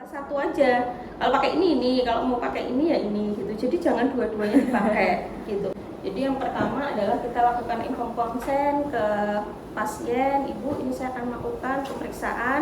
satu aja. Kalau pakai ini, kalau mau pakai ini ya ini gitu. Jadi jangan dua-duanya dipakai gitu. Jadi yang pertama adalah kita lakukan inform konsen ke pasien, ibu ini saya akan melakukan pemeriksaan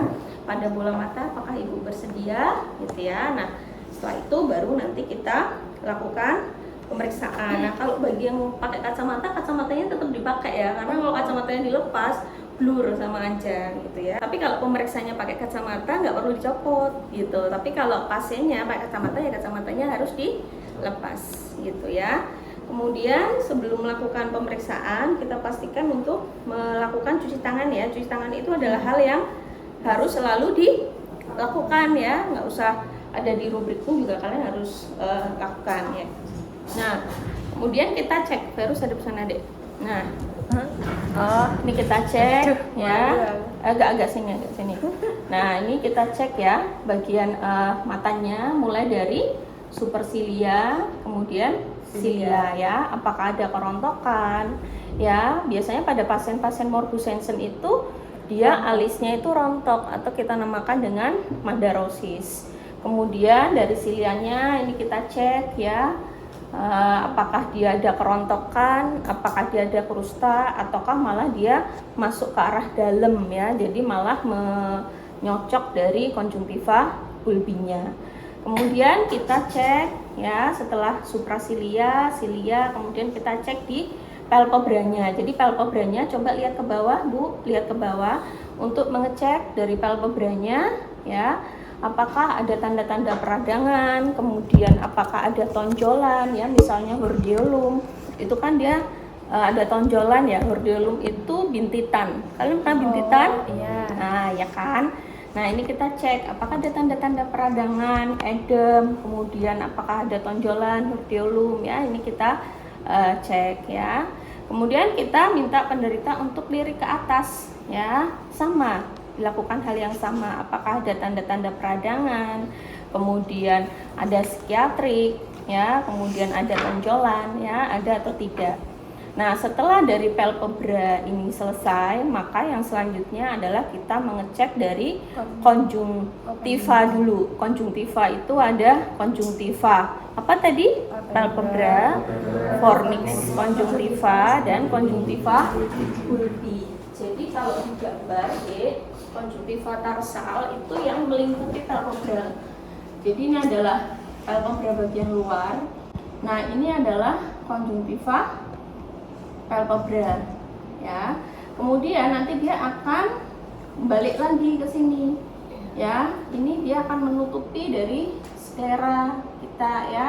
pada bola mata, apakah ibu bersedia gitu ya. Nah setelah itu baru nanti kita lakukan pemeriksaan. Nah kalau bagi yang pakai kacamata, kacamatanya tetap dipakai ya, karena kalau kacamatanya dilepas blur sama aja gitu ya. Tapi kalau pemeriksaannya pakai kacamata nggak perlu dicopot gitu. Tapi kalau pasiennya pakai kacamata ya kacamatanya harus dilepas gitu ya. Kemudian sebelum melakukan pemeriksaan kita pastikan untuk melakukan cuci tangan ya. Cuci tangan itu adalah hal yang harus selalu dilakukan ya. Nggak usah ada di rubrik pun juga kalian harus lakukan ya. Nah kemudian kita cek terus ada pesan adik. Nah ini kita cek ya, agak sini. Nah ini kita cek ya bagian matanya mulai dari supersilia, kemudian silia ya, apakah ada kerontokan ya. Biasanya pada pasien-pasien morbus Sjögren itu dia alisnya itu rontok atau kita namakan dengan madarosis. Kemudian dari silianya ini kita cek ya, apakah dia ada kerontokan, apakah dia ada krusta, ataukah malah dia masuk ke arah dalam ya, jadi malah menyocok dari konjungtiva bulbinya. Kemudian kita cek ya setelah suprasilia, silia, kemudian kita cek di palpebranya. Jadi palpebranya coba lihat ke bawah Bu, lihat ke bawah untuk mengecek dari palpebranya ya. Apakah ada tanda-tanda peradangan, kemudian apakah ada tonjolan ya, misalnya hordeolum itu kan dia ada tonjolan ya. Hordeolum itu bintitan, kalian pernah bintitan? Iya. Nah ya kan. Nah ini kita cek apakah ada tanda-tanda peradangan, edem, kemudian apakah ada tonjolan, hordeolum ya, ini kita cek ya. Kemudian kita minta penderita untuk lirik ke atas ya, sama dilakukan hal yang sama, apakah ada tanda-tanda peradangan, kemudian ada psikiatrik ya, kemudian ada tonjolan ya, ada atau tidak. Nah setelah dari palpebra ini selesai, maka yang selanjutnya adalah kita mengecek dari konjungtiva dulu. Konjungtiva itu ada konjungtiva apa tadi? Palpebra, fornix konjungtiva, dan konjungtiva bulbi. Jadi kalau digambar konjungtiva tarsal itu yang melingkupi palpebra. Jadi ini adalah palpebra bagian luar. Nah ini adalah konjungtiva palpebra ya. Kemudian nanti dia akan balik lagi ke sini ya. Ini dia akan menutupi dari sklera kita ya.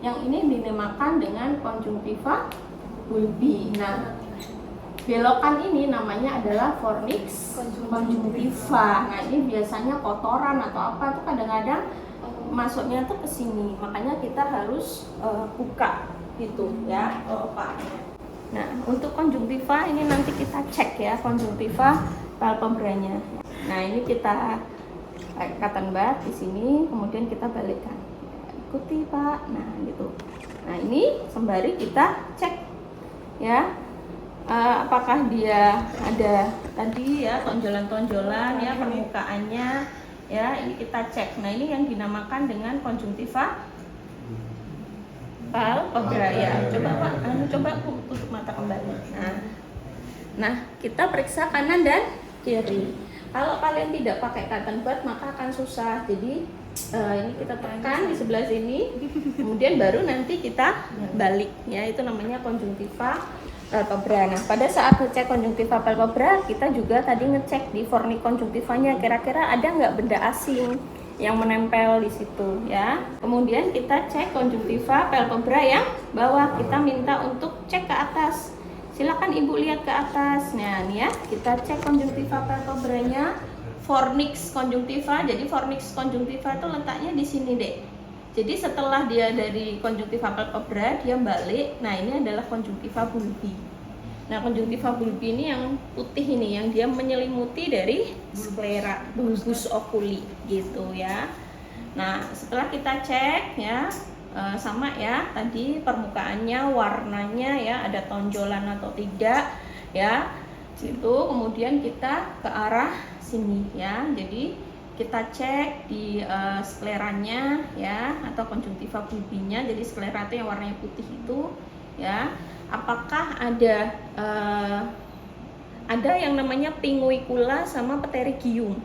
Yang ini dinamakan dengan konjungtiva bulbi. Nah belokan ini namanya adalah fornix konjungtiva. Nah ini biasanya kotoran atau apa tuh kadang-kadang masuknya tuh ke sini. Makanya kita harus buka gitu ya kelopaknya. Nah, untuk konjungtiva ini nanti kita cek ya konjungtiva palpebranya. Nah, ini kita cotton bud di sini, kemudian kita balikkan. Ikuti Pak. Nah, gitu. Nah, ini sembari kita cek ya, apakah dia ada tadi ya tonjolan-tonjolan ya permukaannya ya. Ini kita cek. Nah, ini yang dinamakan dengan konjungtiva palpebra ya. Coba Pak, coba tutup mata kembali. Nah, kita periksa kanan dan kiri. Kalau kalian tidak pakai cotton bud maka akan susah. Jadi ini kita tekan di sebelah sini, kemudian baru nanti kita balik ya. Itu namanya konjungtiva palpebra. Nah, pada saat ngecek konjungtiva palpebra, kita juga tadi ngecek di fornix konjungtivanya kira-kira ada nggak benda asing yang menempel di situ ya. Kemudian kita cek konjungtiva palpebra yang bawah, kita minta untuk cek ke atas. Silakan Ibu lihat ke atas. Nah, ini ya, kita cek konjungtiva palpebranya, fornix konjungtiva. Jadi fornix konjungtiva itu letaknya di sini, Dek. Jadi setelah dia dari konjungtiva palpebra, dia balik. Nah, ini adalah konjungtiva bulbi. Nah, konjungtiva bulbi ini yang putih ini, yang dia menyelimuti dari sklera, bulbus oculi gitu ya. Nah, setelah kita cek ya, sama ya, tadi permukaannya, warnanya ya, ada tonjolan atau tidak ya, gitu. Kemudian kita ke arah sini ya. Jadi kita cek di skleranya ya, atau konjungtiva bulbinya. Jadi sklera itu yang warnanya putih itu ya, apakah ada yang namanya pinguicula sama pterygium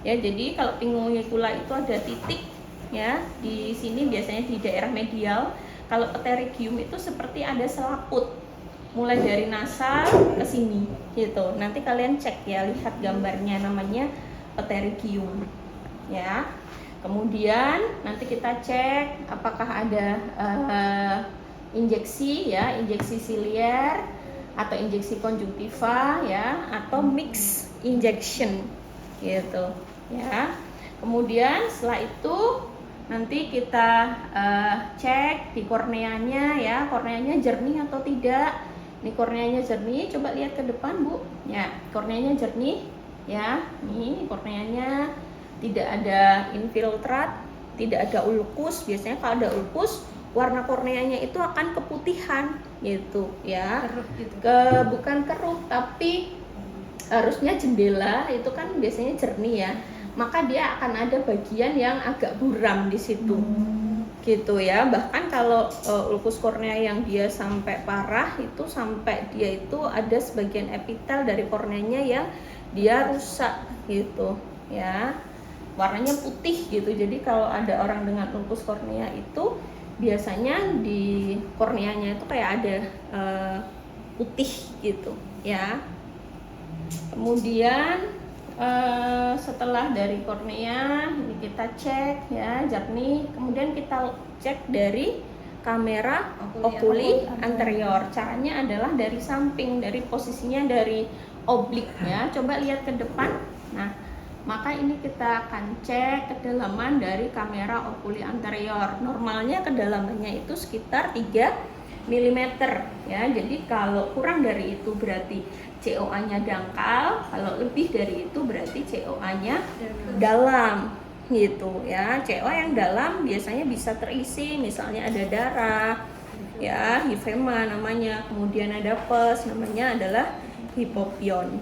ya. Jadi kalau pinguicula itu ada titik ya di sini, biasanya di daerah medial. Kalau pterygium itu seperti ada selaput mulai dari nasal ke sini gitu. Nanti kalian cek ya, lihat gambarnya, namanya pterygium ya. Kemudian nanti kita cek apakah ada injeksi ya, injeksi silier atau injeksi konjungtiva ya, atau mix injection gitu ya. Kemudian setelah itu nanti kita cek di korneanya ya, korneanya jernih atau tidak. Ini korneanya jernih, coba lihat ke depan Bu ya, korneanya jernih ya. Nih korneanya tidak ada infiltrat, tidak ada ulkus. Biasanya kalau ada ulkus, warna korneanya itu akan keputihan gitu ya. Keruh gitu. Bukan keruh, tapi harusnya jendela itu kan biasanya jernih ya, maka dia akan ada bagian yang agak buram di situ gitu ya. Bahkan kalau ulkus kornea yang dia sampai parah itu, sampai dia itu ada sebagian epitel dari korneanya yang dia rusak gitu ya, warnanya putih gitu. Jadi kalau ada orang dengan ulkus kornea itu biasanya di korneanya itu kayak ada putih gitu ya. Kemudian setelah dari kornea ini kita cek ya jernih, kemudian kita cek dari kamera okuli anterior. Caranya adalah dari samping, dari posisinya dari oblik ya. Coba lihat ke depan. Nah, maka ini kita akan cek kedalaman dari kamera okuli anterior. Normalnya kedalamannya itu sekitar 3 mm ya. Jadi kalau kurang dari itu berarti COA-nya dangkal, kalau lebih dari itu berarti COA-nya dalam gitu ya. COA yang dalam biasanya bisa terisi, misalnya ada darah ya, hifema namanya, kemudian ada pus, namanya adalah hipopion.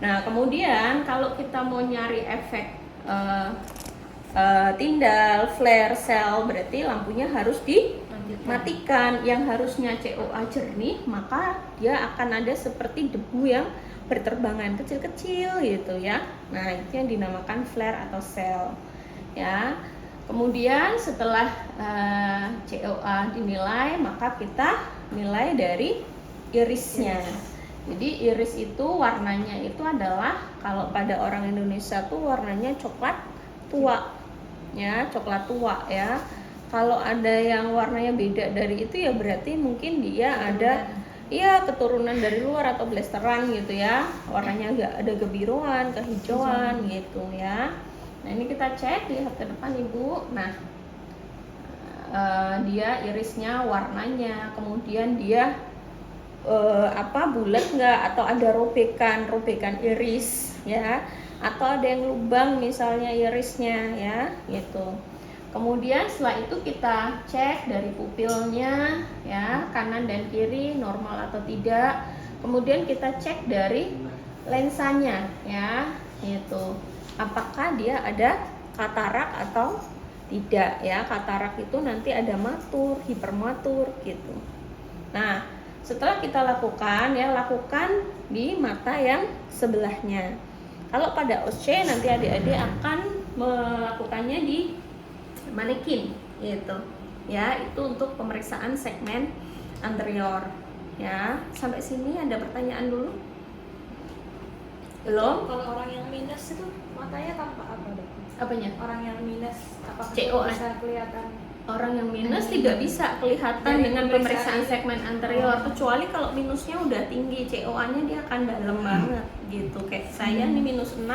Nah, kemudian kalau kita mau nyari efek tindal, flare, sel, berarti lampunya harus dimatikan. Yang harusnya COA jernih, maka dia akan ada seperti debu yang berterbangan kecil-kecil gitu ya. Nah, itu yang dinamakan flare atau sel ya. Kemudian setelah COA dinilai, maka kita nilai dari irisnya. Jadi iris itu warnanya itu adalah, kalau pada orang Indonesia tuh warnanya coklat tua ya, coklat tua ya. Kalau ada yang warnanya beda dari itu ya berarti mungkin dia ada ya keturunan dari luar atau blasteran gitu ya. Warnanya agak ada kebiruan, kehijauan gitu ya. Nah, ini kita cek, lihat ke depan Ibu. Nah, dia irisnya, warnanya, kemudian dia bulat nggak, atau ada robekan iris ya, atau ada yang lubang misalnya irisnya ya gitu. Kemudian setelah itu kita cek dari pupilnya ya, kanan dan kiri normal atau tidak. Kemudian kita cek dari lensanya ya gitu, apakah dia ada katarak atau tidak ya. Katarak itu nanti ada matur, hipermatur gitu. Nah, setelah kita lakukan di mata yang sebelahnya. Kalau pada OSCE nanti adik-adik akan melakukannya di manekin gitu ya. Itu untuk pemeriksaan segmen anterior ya. Sampai sini ada pertanyaan dulu? Belum? Kalau orang yang minus itu matanya tampak apa dok? Apanya? Orang yang minus apakah COA bisa kelihatan? Orang yang minus tidak bisa kelihatan Dari dengan pemeriksaan pemeriksaan segmen anterior, kecuali kalau minusnya udah tinggi, COA-nya dia akan dalam banget gitu. Kayak saya nih minus 6,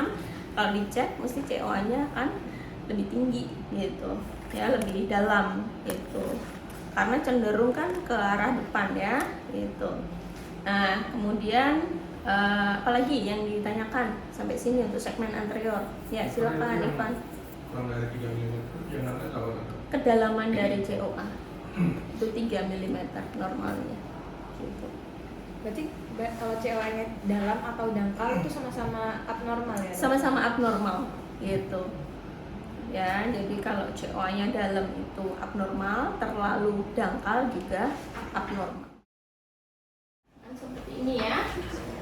kalau dicek mesti COA-nya akan lebih tinggi gitu ya, lebih dalam gitu, karena cenderung kan ke arah depan ya gitu. Nah, kemudian apalagi yang ditanyakan sampai sini untuk segmen anterior ya, silakan Ivan. Kurang dari 3 mm yang ada kalau Kedalaman dari COA itu 3 mm normalnya gitu. Berarti kalau COA-nya dalam atau dangkal itu sama-sama abnormal ya? Sama-sama abnormal gitu. ya. Jadi kalau COA-nya dalam itu abnormal, terlalu dangkal juga abnormal. Nah, seperti ini ya.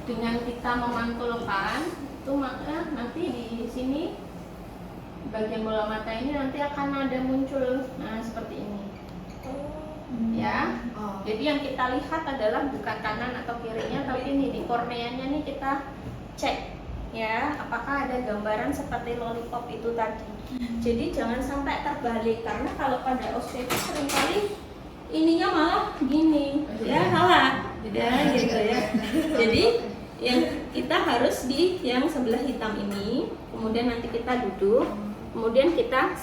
Dengan kita memantulkan itu, maka nanti di sini bagian bola mata ini nanti akan ada muncul, nah seperti ini ya. Jadi yang kita lihat adalah bukan kanan atau kirinya, tapi ini di korneanya nih kita cek ya, apakah ada gambaran seperti lollipop itu tadi. Jadi jangan sampai terbalik, karena kalau pada osteo itu seringkali ininya malah gini ya, salah ya gitu ya. Jadi yang kita harus di yang sebelah hitam ini, kemudian nanti kita duduk, kemudian kita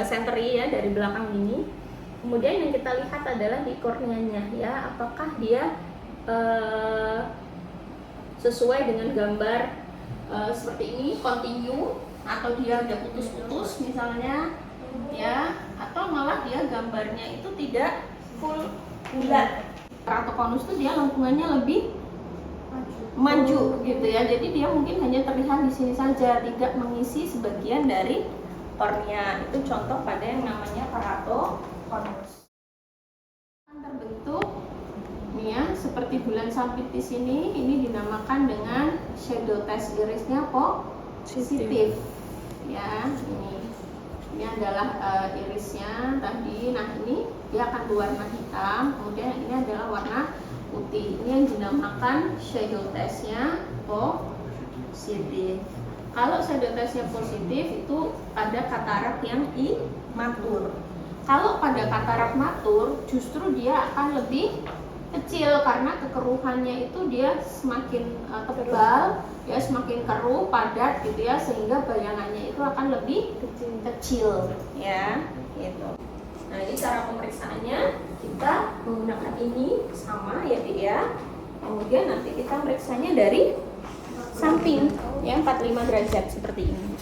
senteri ya dari belakang ini. Kemudian yang kita lihat adalah di korneanya ya, apakah dia sesuai dengan gambar seperti ini, continue, atau dia ada putus-putus misalnya ya, atau malah dia gambarnya itu tidak full bulat. Keratokonus itu dia lengkungannya lebih maju gitu ya, jadi dia mungkin hanya terlihat di sini saja, tidak mengisi sebagian dari kornea. Itu contoh pada yang namanya keratokonus. Terbentuk nih ya, seperti bulan sampit di sini. Ini dinamakan dengan shadow test irisnya positif ya. Ini adalah irisnya tadi. Nah ini dia akan berwarna hitam, kemudian ini adalah warna putih. Ini yang dinamakan shadow testnya positif. Kalau shadow testnya positif itu pada katarak yang imatur. Kalau pada katarak matur justru dia akan lebih kecil, karena kekeruhannya itu dia semakin tebal ya, semakin keruh, padat gitu ya, sehingga bayangannya itu akan lebih kecil ya gitu. Nah ini cara pemeriksaannya, kita menggunakan ini sama ya Dik ya. Kemudian nanti kita meriksanya dari samping ya, 45 derajat seperti ini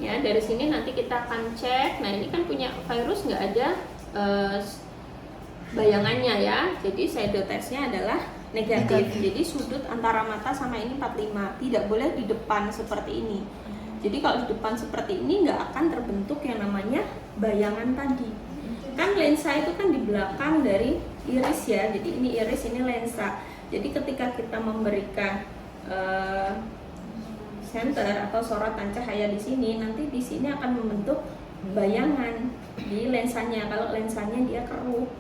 ya. Dari sini nanti kita akan cek. Nah ini kan punya virus, nggak ada bayangannya ya, jadi shadow testnya adalah negatif. Jadi sudut antara mata sama ini 45, tidak boleh di depan seperti ini. Jadi kalau di depan seperti ini nggak akan terbentuk yang namanya bayangan tadi. Kan lensa itu kan di belakang dari iris ya, jadi ini iris, ini lensa. Jadi ketika kita memberikan center atau sorotan cahaya di sini, nanti di sini akan membentuk bayangan di lensanya. Kalau lensanya dia keruh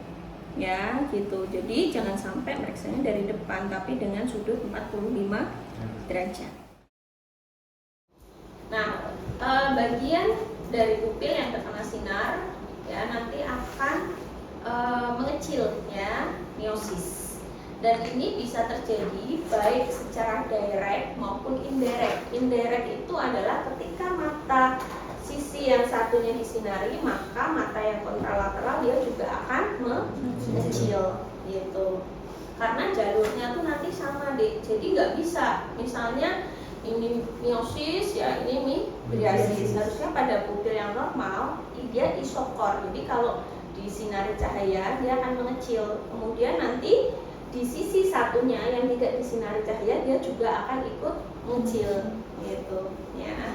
ya gitu. Jadi jangan sampai meriksanya dari depan, tapi dengan sudut 45 derajat. Nah, bagian dari pupil yang terkena sinar ya nanti akan mengecil ya, miosis. Dan ini bisa terjadi baik secara direct maupun indirect. Indirect itu adalah ketika mata sisi yang satunya disinari, maka mata yang kontralateral dia juga akan mengecil gitu. Karena jalurnya tuh nanti sama deh. Jadi nggak bisa, misalnya ini miosis ya, ini mydriasis. Harusnya pada pupil yang normal dia isokor. Jadi kalau disinari cahaya dia akan mengecil. Kemudian nanti di sisi satunya yang tidak disinari cahaya dia juga akan ikut mengecil gitu ya.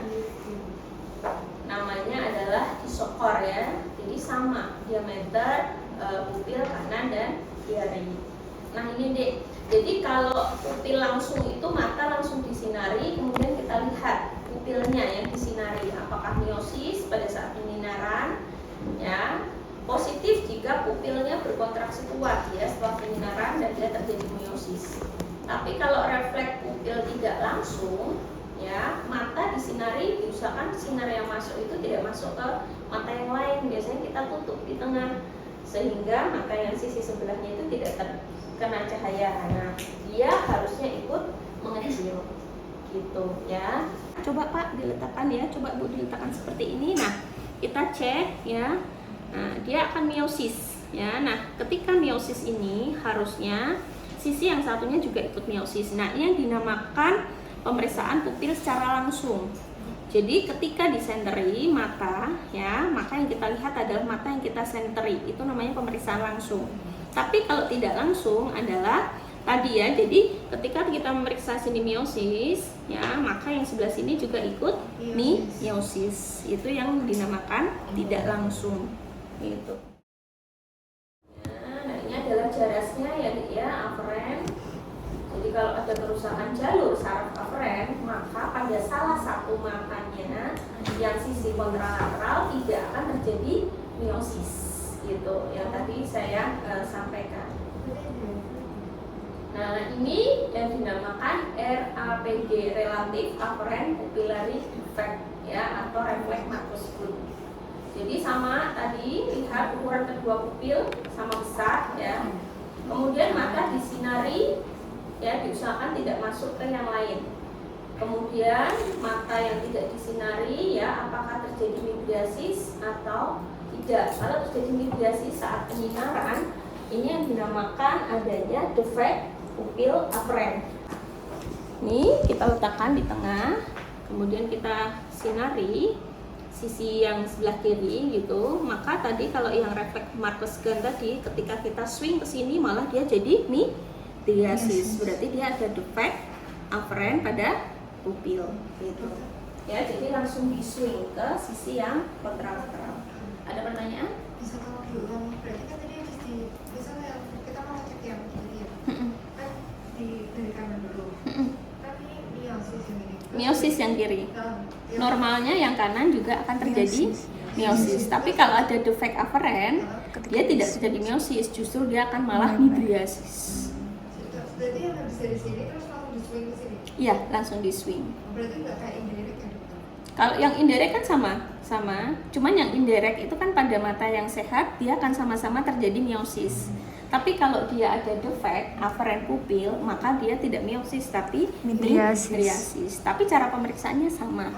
Namanya adalah isokor ya. Jadi sama diameter pupil kanan dan kiri. Nah ini Dek, jadi kalau pupil langsung itu mata langsung disinari, kemudian kita lihat pupilnya yang disinari apakah miosis pada saat penyinaran ya. Positif jika pupilnya berkontraksi kuat ya setelah penyinaran dan dia terjadi miosis. Tapi kalau refleks pupil tidak langsung ya, mata disinari, diusahakan sinar yang masuk itu tidak masuk ke mata yang lain. Biasanya kita tutup di tengah sehingga mata yang sisi sebelahnya itu tidak terkena cahaya. Nah, dia harusnya ikut mengecil gitu ya. Coba Pak diletakkan ya, coba Bu diletakkan seperti ini. Nah, kita cek ya. Nah, dia akan miosis ya. Nah, ketika miosis ini harusnya sisi yang satunya juga ikut miosis. Nah, ini yang dinamakan pemeriksaan pupil secara langsung. Jadi ketika disenteri mata ya, maka yang kita lihat adalah mata yang kita senteri. Itu namanya pemeriksaan langsung. Tapi kalau tidak langsung adalah tadi ya. Jadi ketika kita memeriksa sini miosis ya, maka yang sebelah sini juga ikut miosis. Itu yang dinamakan tidak langsung gitu. Nah, ini adalah jarasnya ya Dik ya, aferen. Jadi kalau ada kerusakan jalur saraf aferen, maka pada salah satu matanya yang sisi kontralateral tidak akan terjadi miosis gitu yang tadi saya sampaikan. Nah, ini yang dinamakan RAPD, Relative Apparent Pupillary Defect ya, atau refleks Marcus Blum. Jadi sama tadi, lihat ukuran kedua pupil sama besar ya. Kemudian mata disinari ya, diusahakan tidak masuk ke yang lain. Kemudian mata yang tidak disinari ya, apakah terjadi midriasis atau tidak. Kalau terjadi midriasis saat penyinaran, ini yang dinamakan adanya defect pupil aferen. Ini kita letakkan di tengah, kemudian kita sinari sisi yang sebelah kiri gitu. Maka tadi kalau yang refleks Marcus Blum tadi, ketika kita swing ke sini malah dia jadi midriasis. Berarti dia ada defect aferen pada pupil gitu. Ya, jadi langsung di swing ke sisi yang kontralateral. Ada pertanyaan? Bisa tahu dulu, berarti kan tadi harus di, misalnya kita mau cek yang kiri ya, kan dari kanan dulu, tapi miosis yang ini. Miosis yang kiri. Yang Normalnya yang kanan juga akan terjadi miosis. Tapi kalau ada defect aferen, dia tidak terjadi miosis, justru dia akan malah midriasis. Berarti yang habis dari sini terus langsung di swing ke sini. Iya, langsung di swing. Berarti nggak kayak indirect ya dokter? Kalau yang indirect kan sama. Cuman yang indirect itu kan pada mata yang sehat dia akan sama-sama terjadi miosis. Tapi kalau dia ada defect aferen pupil, maka dia tidak miosis tapi midriasis. Tapi cara pemeriksaannya sama.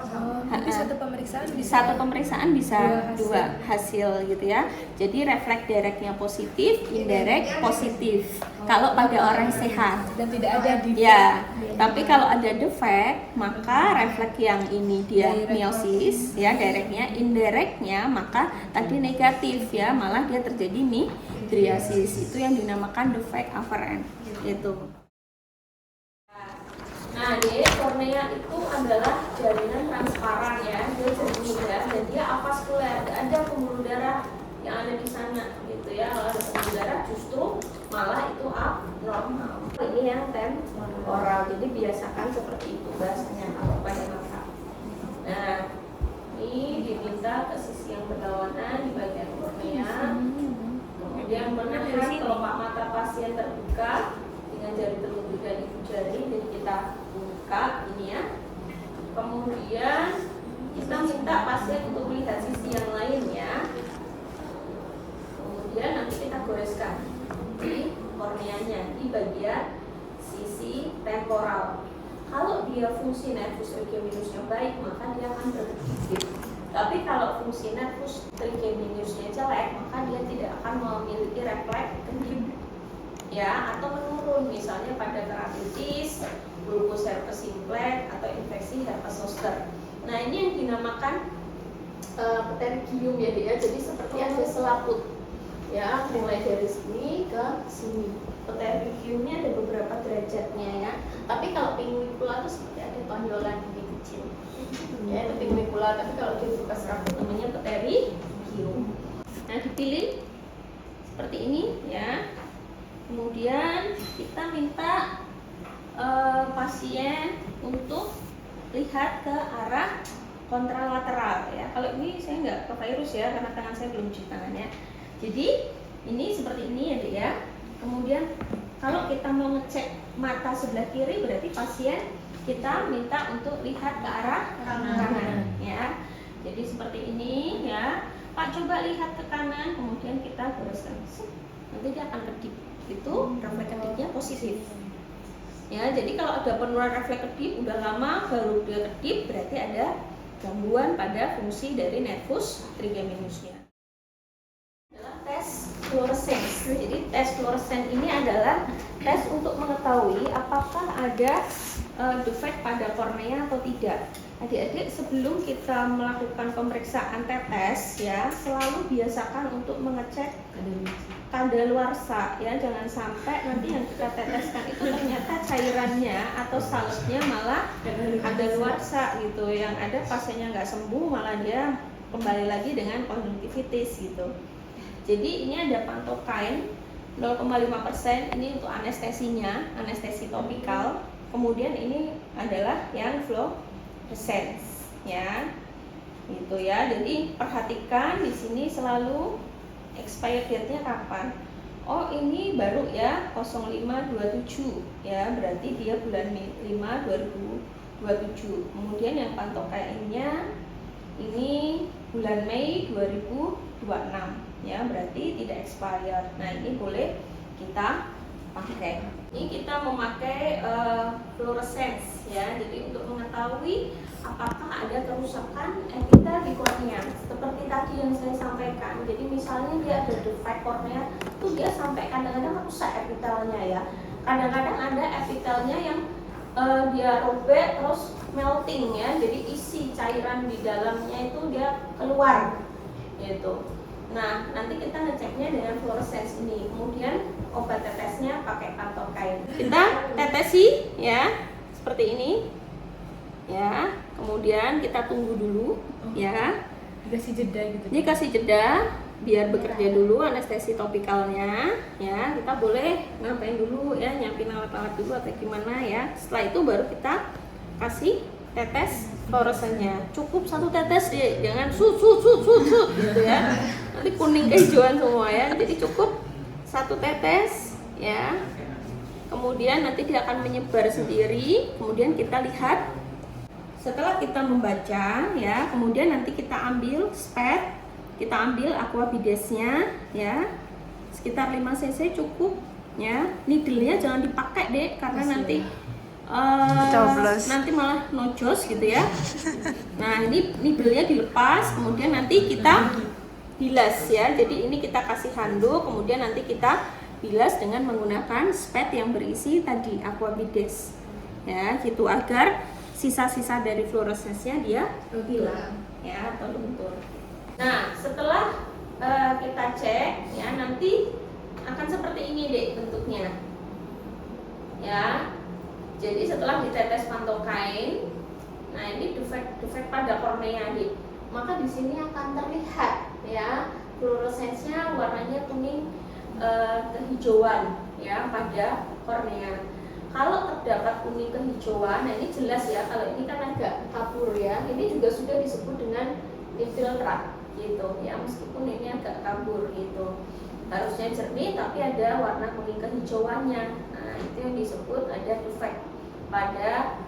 Jadi satu pemeriksaan bisa Satu pemeriksaan bisa dua hasil gitu ya. Jadi refleks directnya positif, indirect positif. Kalau pada orang sehat. dan tidak ada di Ya, tapi kalau ada defect, maka refleks yang ini dia miosis, ya directnya, indirectnya maka tadi negatif ya, malah dia terjadi midriasis. Itu yang dinamakan defect aferen. Itu. Nah, kornea itu adalah jaringan transparan ya, dia jernih ya, dan dia avaskuler, ada pembuluh darah yang ada di sana gitu ya. Kalau ada pembuluh darah justru malah itu abnormal. Ini yang temporal, jadi biasakan seperti itu bahasanya kalau pada mata. Nah, ini diminta ke sisi yang berlawanan di bagian kornea. Kemudian menahan kelopak mata pasien terbuka dengan jari telunjuk dan ibu jari, jadi kita buka ini ya. Kemudian kita minta pasien untuk melihat sisi yang lain ya. Kemudian nanti kita goreskan di korneanya di bagian sisi temporal. Kalau dia fungsi nervus trigeminusnya baik, maka dia akan berkedip. Tapi kalau fungsi nervus trigeminusnya jelek, maka dia tidak akan memiliki refleks kedip ya, atau menurun, misalnya pada keratitis, bulbus herpes simplex, atau infeksi herpes zoster. Nah, ini yang dinamakan pterygium ya dia, jadi seperti ada selaput ya, mulai dari sini ke sini. Pterygiumnya ada beberapa derajatnya ya, tapi kalau pinguicula itu seperti ada tonjolan ini kecil ya, itu pinguicula, tapi kalau dia buka serabut namanya pterygium. Nah, dipilih seperti ini ya. Kemudian kita minta pasien untuk lihat ke arah kontralateral ya. Kalau ini saya nggak ke virus ya, karena tangan saya belum cuci tangannya. Jadi ini seperti ini ya Dek ya. Kemudian kalau kita mau ngecek mata sebelah kiri, berarti pasien kita minta untuk lihat ke arah kanan ya. Jadi seperti ini ya. Pak, coba lihat ke kanan, kemudian kita goreskan. Nanti dia akan kedip. Itu refleks kedipnya positif. Ya, jadi kalau ada penurunan refleks kedip udah lama baru dia kedip, berarti ada gangguan pada fungsi dari nervus trigeminusnya. Adalah tes fluorescence. Jadi tes fluorescence ini adalah tes untuk mengetahui apakah ada defect pada kornea atau tidak. Adik-adik, sebelum kita melakukan pemeriksaan tetes ya, selalu biasakan untuk mengecek kadaluarsa ya, jangan sampai nanti yang kita teteskan itu ternyata cairannya atau salepnya malah kadaluarsa gitu, yang ada pasiennya nggak sembuh malah dia kembali lagi dengan konjungtivitis gitu. Jadi ini ada pantokain 0,5%, ini untuk anestesinya, anestesi topikal. Kemudian ini adalah yang fluorescence ya, gitu ya. Jadi perhatikan di sini selalu expired date-nya kapan. Oh ini baru ya 0527 ya, berarti dia bulan 5 2027. Kemudian yang pantokainnya ini bulan Mei 2026 ya, berarti tidak expired. Nah ini boleh kita pakai. Ini kita memakai fluorescence ya, jadi untuk mengetahui apakah ada kerusakan epitel di kornea. Seperti tadi yang saya sampaikan, jadi misalnya dia ada defect kornea, itu dia sampai kadang-kadang rusak epitelnya ya. Kadang-kadang ada epitelnya yang dia robek terus melting ya, jadi isi cairan di dalamnya itu dia keluar gitu. Nah nanti kita ngeceknya dengan fluorescence ini. Kemudian obat tetesnya pakai pantokain. Kita tetesi ya seperti ini ya. Kemudian kita tunggu dulu ya. Dikasih jeda gitu. Ini kasih jeda biar bekerja dulu anestesi topikalnya ya. Kita boleh ngapain dulu ya, nyiapin alat-alat dulu atau gimana ya. Setelah itu baru kita kasih tetes fluorescennya. Cukup satu tetes deh, jangan sut gitu ya. Nanti kuning kehijauan semua ya. Jadi cukup satu tetes ya. Kemudian nanti dia akan menyebar sendiri. Kemudian kita lihat setelah kita membaca ya, kemudian nanti kita ambil spet, kita ambil aquabidesnya ya, sekitar 5 cc cukup ya. Needle-nya jangan dipakai deh, karena nanti nanti malah nojos gitu ya. Nah ini needle-nya dilepas, kemudian nanti kita bilas ya. Jadi ini kita kasih handuk, kemudian nanti kita bilas dengan menggunakan spet yang berisi tadi aquabides ya, gitu, agar sisa-sisa dari fluorescence-nya dia hilang ya atau luntur. Nah setelah kita cek ya, nanti akan seperti ini deh bentuknya ya. Jadi setelah ditetes pantokain, nah ini defect pada kornea deh, maka di sini akan terlihat ya fluorescence-nya warnanya kuning kehijauan ya pada kornea. Kalau terdapat kuning kehijauan, nah ini jelas ya, kalau ini kan agak kabur ya, ini juga sudah disebut dengan infiltrat gitu ya, meskipun ini agak kabur gitu. Harusnya jernih tapi ada warna kuning kehijauannya. Nah itu yang disebut ada defect pada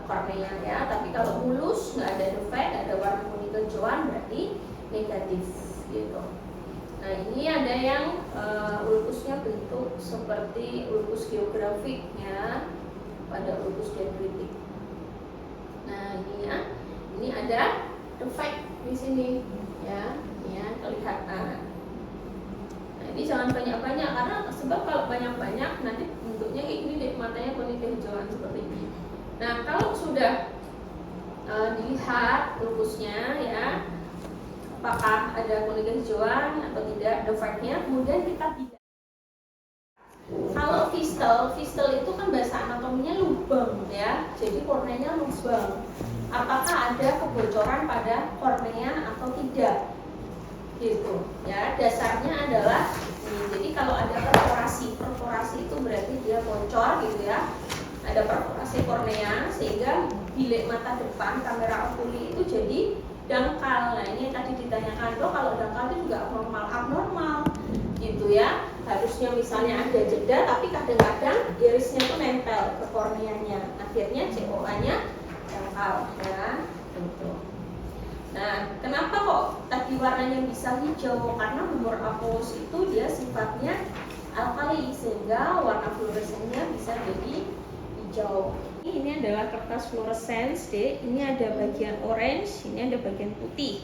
kornea ya. Tapi kalau mulus nggak ada defect, ada warna kuning kehijauan, berarti negatif gitu. Nah ini ada yang ulkusnya bentuk seperti ulkus geografik ya, pada ulkus dendritik. Nah ini ya, ini ada defect di sini ya, kelihatan. Nah ini jangan banyak-banyak, karena sebab kalau banyak-banyak nanti bentuknya kayak gini deh, matanya kuning kehijauan seperti ini. Nah kalau sudah dilihat ulkusnya ya, apakah ada kuning kehijauan atau tidak defectnya, kemudian kita tidak. Kalau fistel itu kan bahasa anatominya lubang ya, jadi korneanya lubang. Apakah ada kebocoran pada kornea atau tidak? Gitu ya. Dasarnya adalah jadi kalau ada perforasi itu berarti dia bocor gitu ya. Ada perforasi kornea sehingga bilik mata depan kamera okuli itu jadi dangkal. Nah ini yang tadi ditanyakan, loh kalau dangkal itu juga abnormal gitu ya. Harusnya misalnya ada jeda, tapi kadang-kadang irisnya itu nempel ke korneanya, akhirnya COA-nya dangkal ya gitu. Nah kenapa kok tadi warnanya bisa hijau? Karena humor aqueous itu dia sifatnya alkali, sehingga warna fluorescennya bisa jadi hijau. Ini adalah kertas fluorescence, Dek. Ini ada bagian orange, ini ada bagian putih.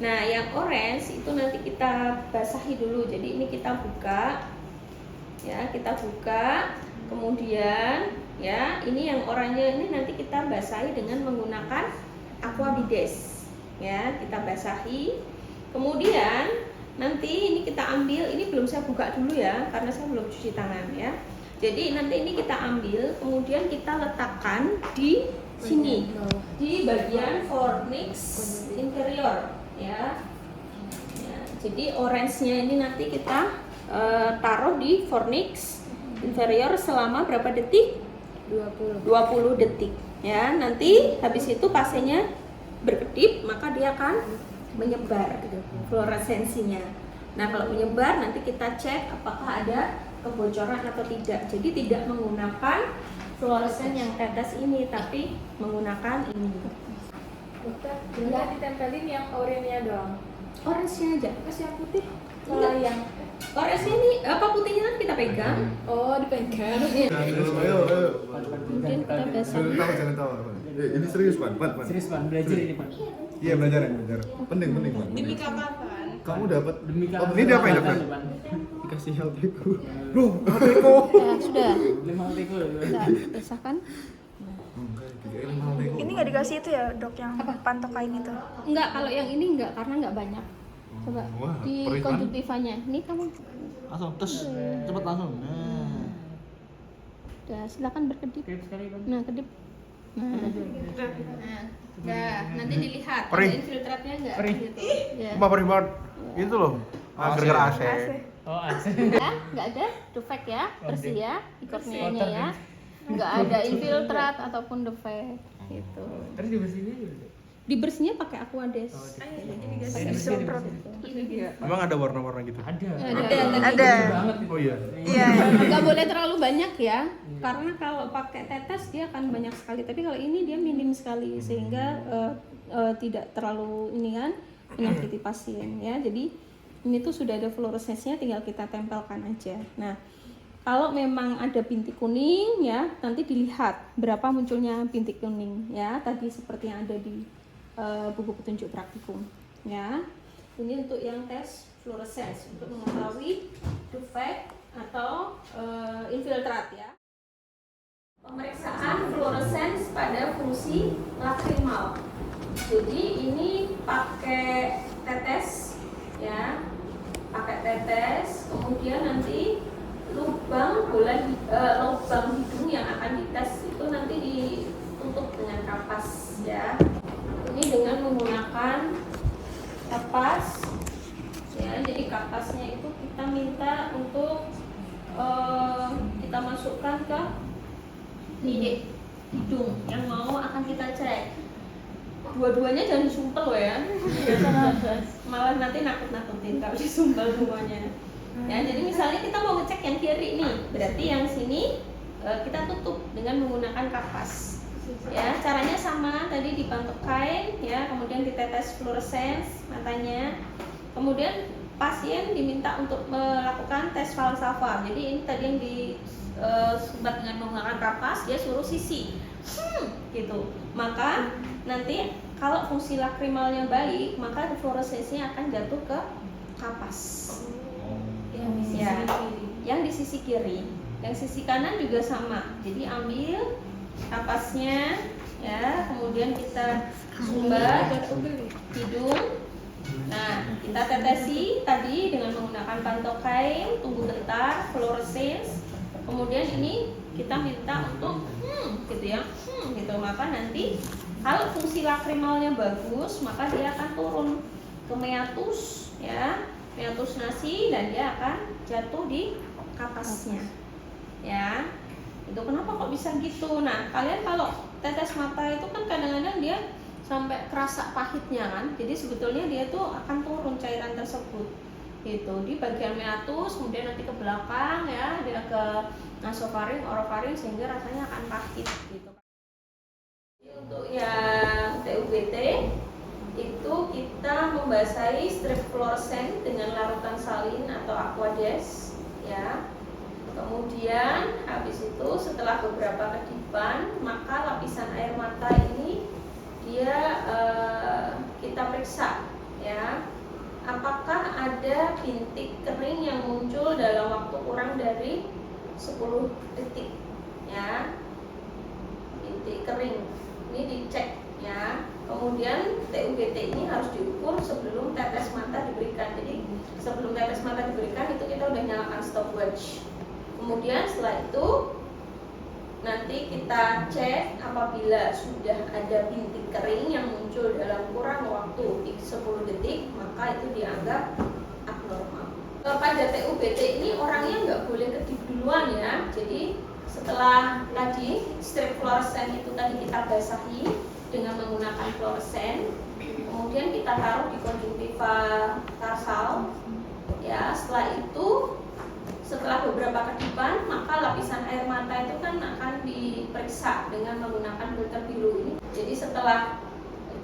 Nah, yang orange itu nanti kita basahi dulu. Jadi ini kita buka, ya kita buka. Kemudian, ya ini yang oranye ini nanti kita basahi dengan menggunakan aqua bides. Ya, kita basahi. Kemudian nanti ini kita ambil. Ini belum saya buka dulu ya, karena saya belum cuci tangan ya. Jadi nanti ini kita ambil, kemudian kita letakkan di sini, di bagian fornix inferior. Ya, jadi orange-nya ini nanti kita taruh di fornix inferior selama berapa detik? 20 detik. Ya, nanti habis itu pasenya berkedip, maka dia akan menyebar fluoresensinya. Nah, kalau menyebar nanti kita cek apakah ada kebocoran atau tidak. Jadi tidak menggunakan fluoresen yang tetes ini, tapi menggunakan ini. Dokter, jangan ditempelin yang oranye doang. Orange-nya aja. Terus yang putih? Enggak. Kalau yang Orange-nya ini apa putihnya nanti kita pegang. oh dipegang. Ayo. Kemudian kita basahi. Jangan tahu. Ini serius, Pan. Serius Pan, belajar ini Pan. Iya, belajar. Penting, Pan. Demi kapan? Kamu dapat Demi Oh, ini dia apa ya, Dokter? Pan. Dikasih HPku. Loh, HPku. Ya, sudah. 5 teko. Sudah, basahkan. Ini nggak dikasih itu ya dok yang pantokain itu? Enggak, kalau yang ini enggak karena enggak banyak. Coba Wah, di perih, Pan. konjungtivanya. Ini kamu Langsung tes, cepet langsung. Nah. udah silakan berkedip. Oke sekali Pan. Nah, kedip. Nah, nanti dilihat ada Perih. infiltratnya enggak Perih. gitu. Ya. Apa perih banget? Itu loh. Gara-gara AC. Oh, asik. Ya, enggak ada defect ya, bersih ya, di korneanya ya. Enggak ada infiltrat ataupun defect gitu. Terus dibersihin aja. Dibersihnya pakai aquades. Saya dibersihin. Emang ada warna-warna gitu? Ada. Ada. Banget. Oh iya. Iya. Nggak boleh terlalu banyak ya, karena kalau pakai tetes dia akan banyak sekali. Tapi kalau ini dia minim sekali sehingga tidak terlalu ini kan menyakiti pasien ya. Jadi ini tuh sudah ada fluoresensinya, tinggal kita tempelkan aja. Nah, kalau memang ada bintik kuning ya, nanti dilihat berapa munculnya bintik kuning ya. Tadi seperti yang ada di buku petunjuk praktikum ya. Ini untuk yang tes fluoresens untuk mengetahui defect atau infiltrat ya. Pemeriksaan fluoresens pada fungsi lacrimal. Jadi ini pakai tetes ya, pakai tetes. Kemudian nanti lubang hidung yang akan dites itu nanti ditutup dengan kapas ya. Ini dengan menggunakan kapas ya. Jadi kapasnya itu kita minta untuk kita masukkan ke bilik hidung yang mau akan kita cek. Dua-duanya jangan disumpel loh ya. Malah nanti nakut-nakutin kalau disumpel semuanya. Ya, jadi misalnya kita mau ngecek yang kiri nih, berarti yang sini kita tutup dengan menggunakan kapas. Ya, caranya sama tadi dibantu kain ya, kemudian ditetes fluoresens matanya. Kemudian pasien diminta untuk melakukan tes falsafa. Jadi ini tadi yang disumbat dengan menggunakan kapas, dia suruh sisi. Gitu. Maka nanti kalau fungsi lacrimalnya baik, maka fluoresensinya akan jatuh ke kapas. Yang di sisi kiri. Yang sisi kanan juga sama. Jadi ambil kapasnya ya, kemudian kita sumbat hidung. Nah, kita tetesi tadi dengan menggunakan pantokain, tunggu bentar, fluoresens. Kemudian ini kita minta untuk gitu ya, gitu. Maka nanti kalau fungsi lacrimalnya bagus, maka dia akan turun ke meatus ya, meatus nasi, dan dia akan jatuh di kapasnya. Ya. Itu kenapa kok bisa gitu? Nah, kalian kalau tetes mata itu kan kadang-kadang dia sampai kerasa pahitnya kan. Jadi sebetulnya dia tuh akan turun cairan tersebut. Gitu di bagian meatus, kemudian nanti ke belakang ya, dia ke nasofaring, orofaring, sehingga rasanya akan pahit gitu. Untuk yang TUBT itu kita membasahi strip fluoresen dengan larutan salin atau aquades ya. Kemudian habis itu setelah beberapa kedipan, maka lapisan air mata ini dia kita periksa ya. bintik kering yang muncul dalam waktu kurang dari 10 detik ya. Bintik kering ini dicek ya. Kemudian TUGT ini harus diukur sebelum tetes mata diberikan. Jadi sebelum tetes mata diberikan itu kita udah nyalakan stopwatch. Kemudian setelah itu nanti kita cek apabila sudah ada bintik kering yang muncul dalam kurang waktu 10 detik, maka itu dianggap abnormal. Pada TUGT ini orangnya nggak boleh kedip duluan ya. Jadi setelah tadi strip fluoresan itu tadi kita basahi dengan menggunakan fluoresan, kemudian kita taruh di konjungtiva tarsal ya. Setelah itu, setelah beberapa kedipan, maka lapisan air mata itu kan akan diperiksa dengan menggunakan filter biru ini. Jadi setelah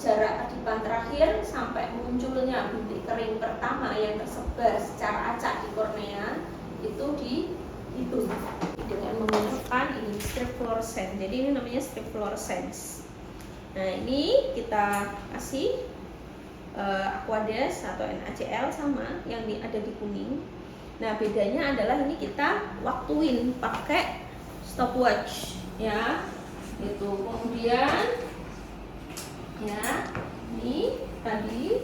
jarak kedipan terakhir sampai munculnya bintik kering pertama yang tersebar secara acak di kornea itu dihitung dengan menggunakan ini strip fluoresan. Jadi ini namanya strip fluorescence. Nah ini kita kasih Aquades atau NaCl sama yang ada di kuning. Nah bedanya adalah ini kita waktuin pakai stopwatch ya, itu. Kemudian ya ini tadi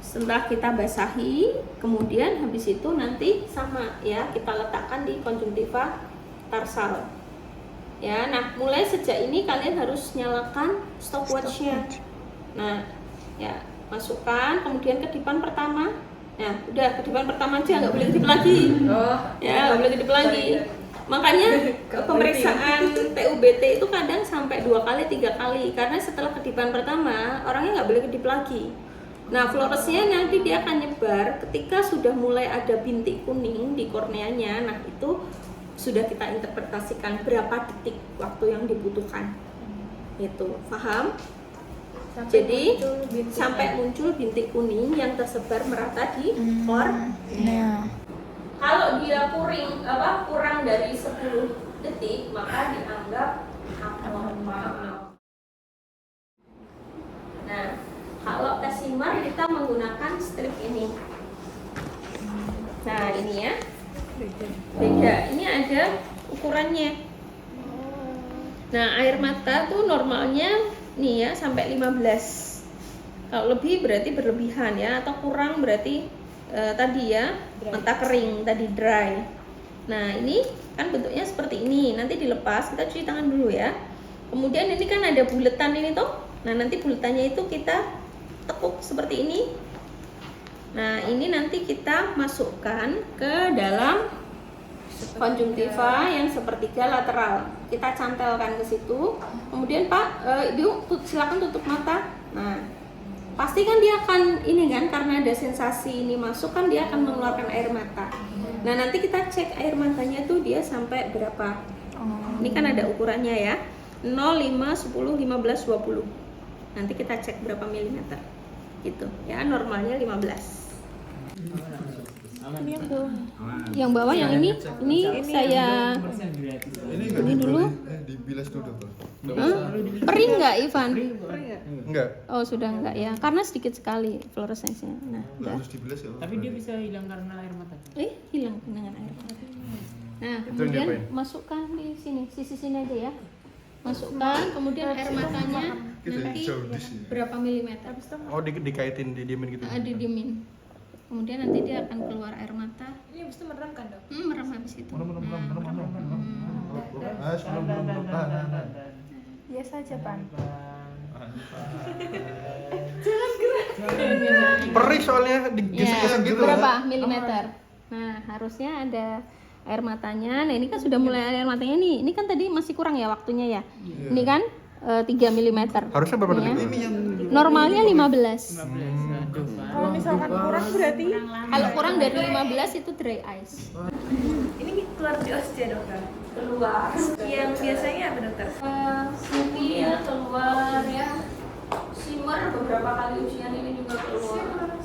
setelah kita basahi, kemudian habis itu nanti sama ya kita letakkan di konjungtiva tarsal ya. Nah mulai sejak ini kalian harus nyalakan stopwatchnya. Nah ya masukkan, kemudian kedipan pertama. Nah udah kedipan pertama aja, nggak boleh kedip lagi. Ya nggak boleh kedip lagi. Makanya pemeriksaan TUBT itu kadang sampai 2 kali 3 kali, karena setelah kedipan pertama orangnya nggak boleh kedip lagi. Nah fluoresnya nanti dia akan nyebar ketika sudah mulai ada bintik kuning di korneanya. Nah itu sudah kita interpretasikan berapa detik waktu yang dibutuhkan. Itu paham? Jadi sampai muncul bintik kuning yang tersebar merata di kornea. Kalau dia kurang dari 10 detik maka dianggap abnormal. Nah, kalau tes SIMAR kita menggunakan strip ini. Nah, ini ya. Beda. Ini ada ukurannya. Nah, air mata tuh normalnya nih ya sampai 15. Kalau lebih berarti berlebihan ya, atau kurang berarti tadi ya mata kering, tadi dry. Nah, ini kan bentuknya seperti ini. Nanti dilepas, kita cuci tangan dulu ya. Kemudian ini kan ada buletan ini tuh. Nah, nanti buletannya itu kita tekuk seperti ini. Nah, ini nanti kita masukkan ke dalam konjungtiva yang sepertiga lateral. Kita cantelkan ke situ. Kemudian Pak, Ibu silakan tutup mata. Nah, pasti kan dia akan ini kan, karena ada sensasi ini masuk kan dia akan mengeluarkan air mata. Nah, nanti kita cek air matanya tuh dia sampai berapa. Ini kan ada ukurannya ya. 0, 5, 10, 15, 20. Nanti kita cek berapa milimeter. Gitu. Ya, normalnya 15. Ini yang bawah yang ini saya ini dulu. Dibilas dulu, Pak. Perih nggak, Ivan? Enggak. Oh, sudah enggak ya, karena sedikit sekali fluoresensnya. Nah, udah. Harus dibilas ya. Tapi dia bisa hilang karena air mata. Hilang dengan air mata. Nah, Itu kemudian diapain? masukkan di sini, sisi sini aja ya. Masukkan, kemudian air matanya Gitu ya, nanti jauh di sini. berapa milimeter? Oh, dikaitin, didiemin gitu. Didiemin. Kemudian nanti dia akan keluar air mata. Ini habis itu merem kan dok? Merem habis itu. Belum. Biasa aja, Pan. Perih soalnya digesek-gesek Ya, gitu. berapa milimeter? Nah, harusnya ada air matanya. Nah, ini kan sudah mulai air matanya nih. Ini kan tadi masih kurang ya waktunya ya. Ini kan 3 mm. Harusnya berapa Ya. detik? Normalnya 15. Kalau misalkan kurang berarti Kalau kurang dari 15 itu dry ice. Ini keluar di osja dokter. Keluar. Yang biasanya apa dokter? Mungkin keluar ya. Shimmer beberapa kali ujian ini juga keluar.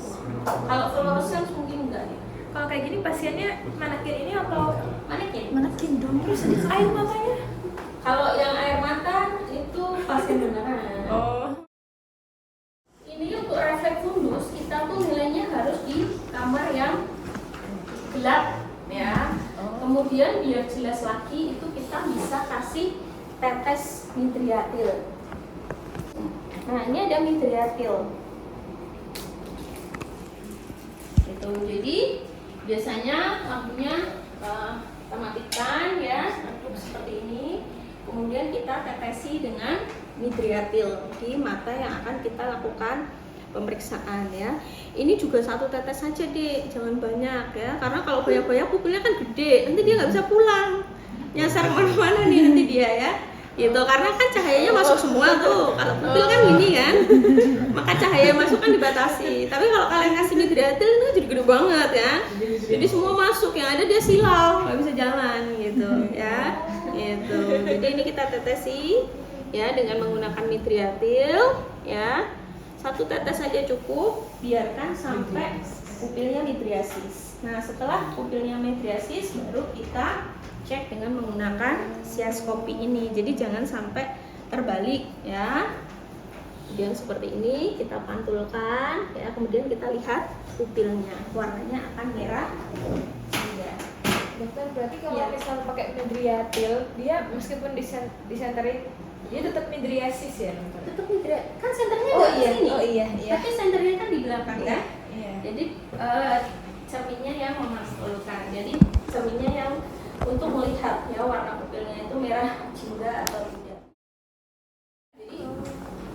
Kalau fluorescence mungkin enggak ya. Kalau kayak gini pasiennya manekin ini atau Manekin. manekin dong. terus air matanya? Kalau yang air mata itu pasien beneran. Oh. Ini untuk refleks fundus kita tuh nilainya Kemudian biar jelas lagi itu kita bisa kasih tetes midriatil. Nah, ini ada midriatil. Gitu. Jadi biasanya lampunya kita matikan ya, seperti ini. Kemudian kita tetesi dengan midriatil di mata yang akan kita lakukan pemeriksaan ya. Ini juga satu tetes saja deh, jangan banyak ya, karena kalau banyak-banyak pupilnya kan gede, nanti dia nggak bisa pulang, nyasar kemana-mana nih nanti dia ya, gitu. Karena kan cahayanya masuk semua tuh, kalau pupil kan gini kan, maka cahaya masuk kan dibatasi. Tapi kalau kalian kasih midriatil itu jadi gede banget ya, jadi semua masuk, yang ada dia silau, nggak bisa jalan gitu ya, gitu. Jadi ini kita tetesi ya dengan menggunakan midriatil ya. Satu tetes saja cukup, biarkan sampai pupilnya midriasis. Nah, setelah pupilnya midriasis baru kita cek dengan menggunakan siaskopi ini. Jadi jangan sampai terbalik ya. Kemudian seperti ini kita pantulkan ya, kemudian kita lihat pupilnya. Warnanya akan merah. Ya. Dokter, berarti kalau Ya. misal pakai midriatil, dia meskipun disenterin, dia tetap midriasis ya? Dokter? Tetap midriasis. Kan senternya Oh nggak di iya, sini. oh iya, iya. Tapi senternya kan di belakang kan. Iya. Jadi cerminnya yang memantulkan. Jadi cerminnya yang untuk melihat ya warna pupilnya itu merah jingga atau tidak. Jadi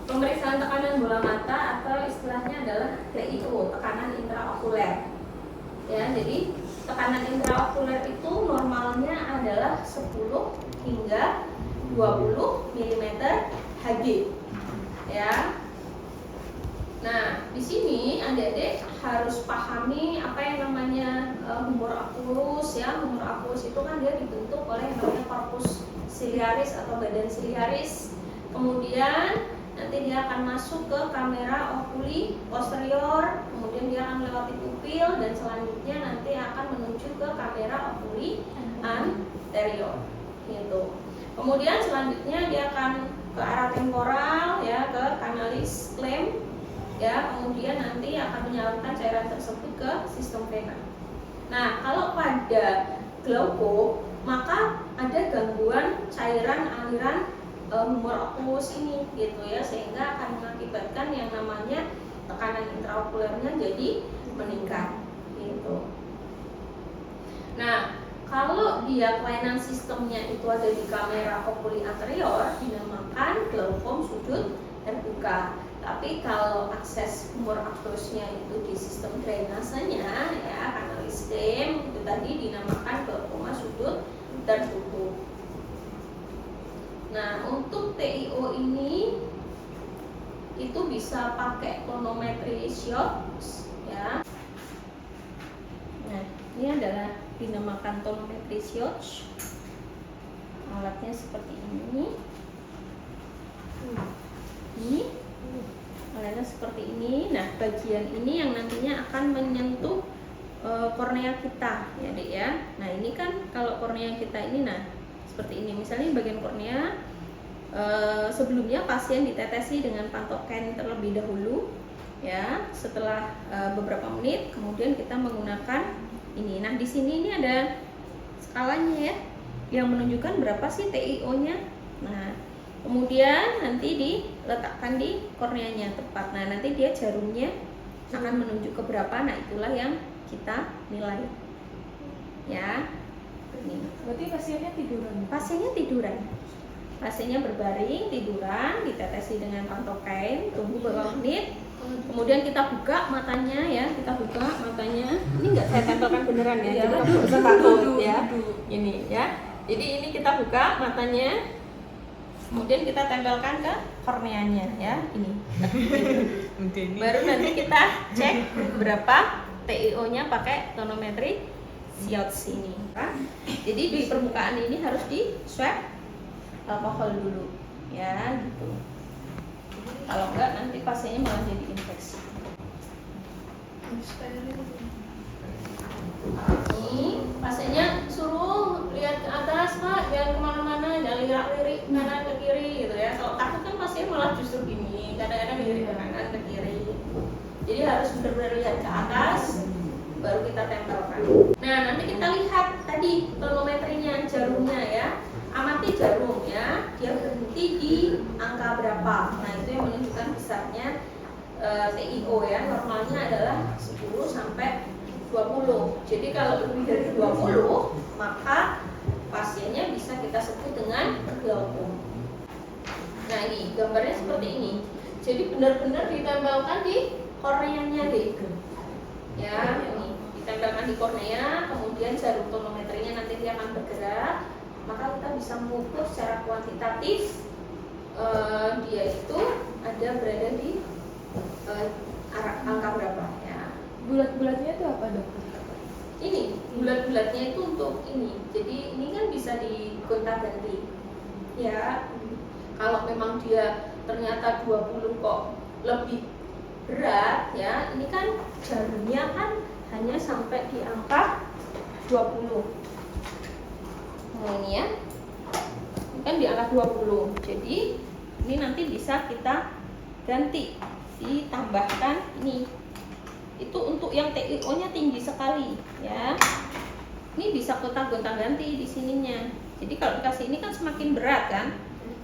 pemeriksaan tekanan bola mata atau istilahnya adalah TIO, tekanan intraokuler. Ya, jadi tekanan intraokuler itu normalnya adalah 10 hingga 20 mm Hg. Ya. Nah, di sini adik-adik harus pahami apa yang namanya humor aqueous ya. Humor aqueous itu kan dia dibentuk oleh yang namanya corpus ciliaris atau badan ciliaris. Kemudian nanti dia akan masuk ke kamera oculi posterior, kemudian dia akan melewati pupil dan selanjutnya nanti akan menuju ke kamera oculi anterior gitu. Kemudian selanjutnya dia akan ke arah temporal ya, ke kanalis clamp ya, kemudian nanti akan menyalurkan cairan tersebut ke sistem vena. Nah, kalau pada glaukom maka ada gangguan cairan aliran humor aqueous ini gitu ya, sehingga akan mengakibatkan yang namanya tekanan intraokulernya jadi meningkat gitu. Nah, kalau dia kelainan sistemnya itu ada di kamera oculi anterior dinamakan glaukom sudut terbuka. Tapi kalau akses humor aqueousnya itu di sistem drainasenya ya, kanalis clamp itu tadi dinamakan glaukoma sudut tertutup. Nah, untuk TIO ini itu bisa pakai tonometri shots ya. Nah, ini adalah dinamakan tonometri shots. Alatnya seperti ini. Ini alatnya seperti ini. Nah, bagian ini yang nantinya akan menyentuh kornea kita ya Dek ya. Nah, ini kan kalau kornea kita ini nah seperti ini. Misalnya bagian kornea sebelumnya pasien ditetesi dengan pantoken terlebih dahulu ya. Setelah beberapa menit kemudian kita menggunakan ini. Nah, di sini ini ada skalanya ya yang menunjukkan berapa sih TIO-nya. Nah, kemudian nanti diletakkan di korneanya tepat. Nah, nanti dia jarumnya akan menunjuk ke berapa. Nah, itulah yang kita nilai. Ya. Ini. Berarti pasiennya tiduran? Pasiennya tiduran. Pasiennya berbaring, tiduran, ditetesi dengan pantoken, tunggu beberapa menit. Kemudian kita buka matanya ya, kita buka matanya. Ini enggak saya tempelkan beneran ya, jadi kamu bisa takut ya. Ini ya. Jadi ini kita buka matanya. Kemudian kita tempelkan ke korneanya ya, ini. Baru nanti kita cek berapa TIO-nya pakai tonometri shots ini. Jadi di permukaan ini harus di swab alkohol dulu ya gitu. Kalau enggak nanti pasiennya malah jadi infeksi. Ini pasiennya suruh lihat ke atas Pak, jangan kemana-mana, jangan lirik-lirik kanan ke kiri gitu ya. Kalau takut kan pasien malah justru gini, kadang-kadang lirik ke kanan ke kiri. Jadi harus benar-benar lihat ke atas baru kita tempelkan. Nah, nanti kita lihat tadi tonometrinya, jarumnya ya. Amati jarum ya, dia berhenti di angka berapa. Nah, itu yang menunjukkan besarnya TIO ya. Normalnya adalah 10 sampai 20. Jadi kalau lebih dari 20, maka pasiennya bisa kita sebut dengan glaukom. Nah, ini gambarnya seperti ini. Jadi benar-benar ditempelkan di korneanya deh. Ya, ini ditempelkan di kornea, kemudian jarum tonometrinya nanti dia akan bergerak, maka kita bisa mengukur secara kuantitatif dia itu ada berada di angka berapa ya. Bulat-bulatnya itu apa, Dok? Ini bulat-bulatnya itu untuk ini. Jadi ini kan bisa digonta-ganti. Ya. Kalau memang dia ternyata 20 kok lebih berat ya, ini kan jarumnya kan hanya sampai di angka 20. Nah, ini ya. Ini kan di angka 20. Jadi ini nanti bisa kita ganti, ditambahkan ini. Itu untuk yang TIO-nya tinggi sekali ya. Ini bisa kita gonta-ganti di sininya. Jadi kalau dikasih ini kan semakin berat kan.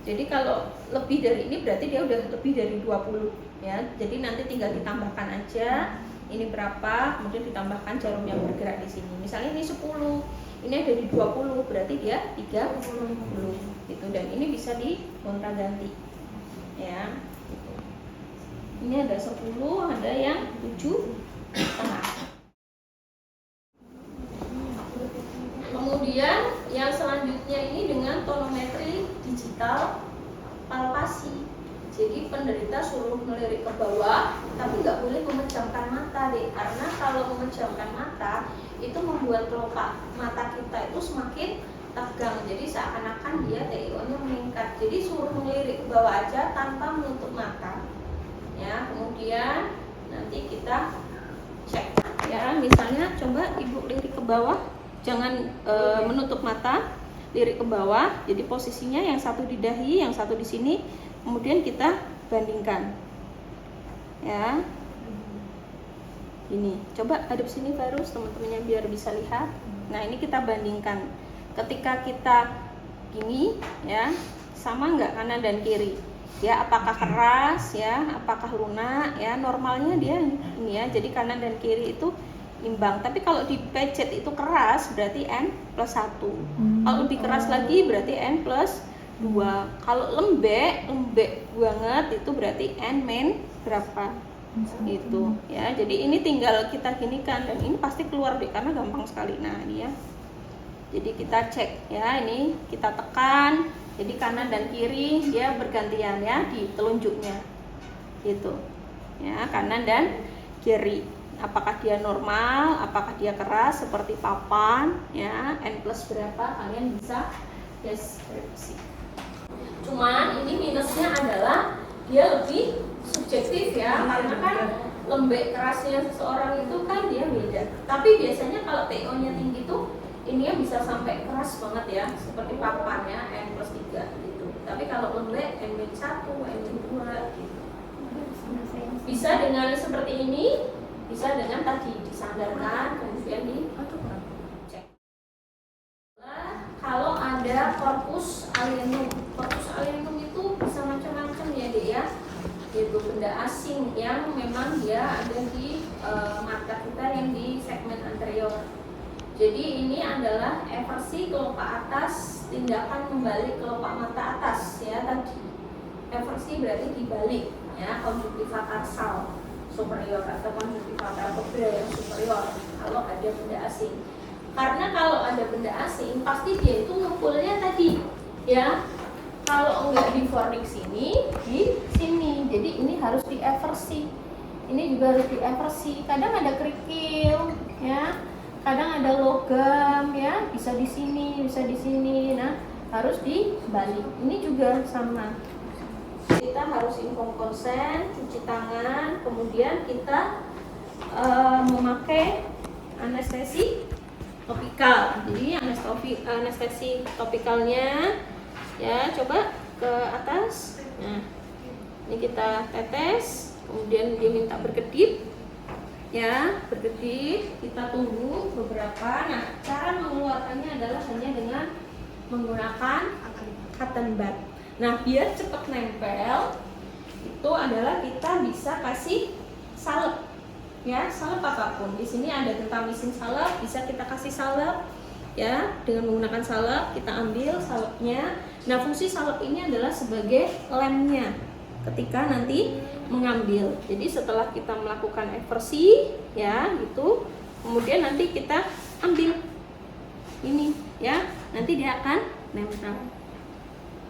Jadi kalau lebih dari ini berarti dia udah lebih dari 20 ya. Jadi nanti tinggal ditambahkan aja ini berapa, kemudian ditambahkan jarum yang bergerak di sini. Misalnya ini 10, ini ada di 20, berarti dia 30 gitu. Dan ini bisa digonta-ganti ya. Ini ada 10, ada yang 7,5. Kemudian yang selanjutnya ini dengan tonometri digital palpasi. Jadi penderita suruh melirik ke bawah, tapi nggak boleh memejamkan mata deh, karena kalau memejamkan mata itu membuat kelopak mata kita itu semakin tegang. Jadi seakan-akan dia TIO-nya meningkat. Jadi suruh melirik ke bawah aja tanpa menutup mata. Ya, kemudian nanti kita cek. Ya, misalnya coba ibu lirik ke bawah, jangan menutup mata, lirik ke bawah. Jadi posisinya yang satu di dahi, yang satu di sini. Kemudian kita bandingkan. Ya. Ini, coba hadap sini Farus, teman-temannya biar bisa lihat. Nah, ini kita bandingkan. Ketika kita gini, ya, sama nggak kanan dan kiri? Ya, apakah keras, ya, apakah lunak, ya, normalnya dia ini ya. Jadi kanan dan kiri itu imbang. Tapi kalau dipecet itu keras, berarti N+1. Kalau lebih keras lagi, berarti N+2. Kalau lembek banget itu berarti N- berapa gitu ya. Jadi ini tinggal kita ginikan dan ini pasti keluar deh karena gampang sekali. Nah, ini ya. Jadi kita cek ya, ini kita tekan. Jadi kanan dan kiri dia bergantian ya di telunjuknya. Gitu. Ya, kanan dan kiri. Apakah dia normal, apakah dia keras seperti papan ya, N+ berapa kalian bisa deskripsi. Cuman ini minusnya adalah dia lebih subjektif ya, karena kan lembek kerasnya seseorang itu kan dia beda. Tapi biasanya kalau TIO-nya tinggi tuh ini ya bisa sampai keras banget ya, seperti papan ya, N+3 gitu. Tapi kalau lembek N-1, N-2 gitu. Bisa dengan seperti ini, bisa dengan tadi disandarkan kemudian dicek. Kalau ada corpus alienum, corpus alienum itu bisa macam-macam ya Dek ya. Yaitu benda asing yang memang dia ada di mata kita yang di segmen anterior. Jadi ini adalah eversi kelopak atas, tindakan membalik kelopak mata atas ya tadi. Eversi berarti dibalik ya, konjuktiva tarsal superior atau konjuktiva palpebral yang superior kalau ada benda asing. Karena kalau ada benda asing pasti dia itu ngumpulnya tadi ya. Kalau enggak di fornix sini, di sini. Jadi ini harus diesversi. Ini juga harus diesversi. Kadang ada kerikil ya. Kadang ada logam ya, bisa di sini, bisa di sini. Nah, harus dibalik. Ini juga sama. Kita harus inform konsen, cuci tangan, kemudian kita memakai anestesi topikal. Jadi anestesi topikalnya ya, coba ke atas. Nah, ini kita tetes, kemudian dia minta berkedip. ya, berkedip. Kita tunggu beberapa. Nah, cara mengeluarkannya adalah hanya dengan menggunakan cotton bud. Nah, biar cepat nempel, itu adalah kita bisa kasih salep, ya, salep apapun. Di sini ada gentavisin salep, bisa kita kasih salep, ya, dengan menggunakan salep kita ambil salepnya. Nah, fungsi salep ini adalah sebagai lemnya ketika nanti mengambil. Jadi setelah kita melakukan eversi, ya, gitu, kemudian nanti kita ambil ini, ya, nanti dia akan nempel.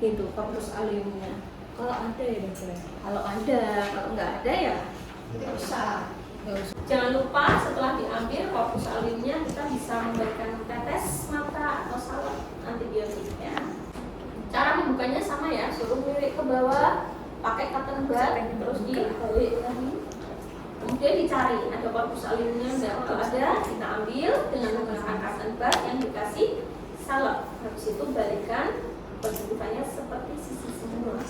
Gitu corpus alliumnya. Kalau ada ya dokter. Kalau nggak ada ya nggak usah. Jangan lupa setelah diambil corpus alliumnya kita bisa memberikan tetes mata atau salep antibiotik, ya. Cara membukanya sama ya, suruh lirik ke bawah, pakai cotton bud, terus dibalik lagi. Kemudian dicari ada corpus alliumnya enggak. Kalau ada kita ambil dengan menggunakan cotton bud yang dikasih salep. Habis itu balikan bentukannya seperti sisi semua.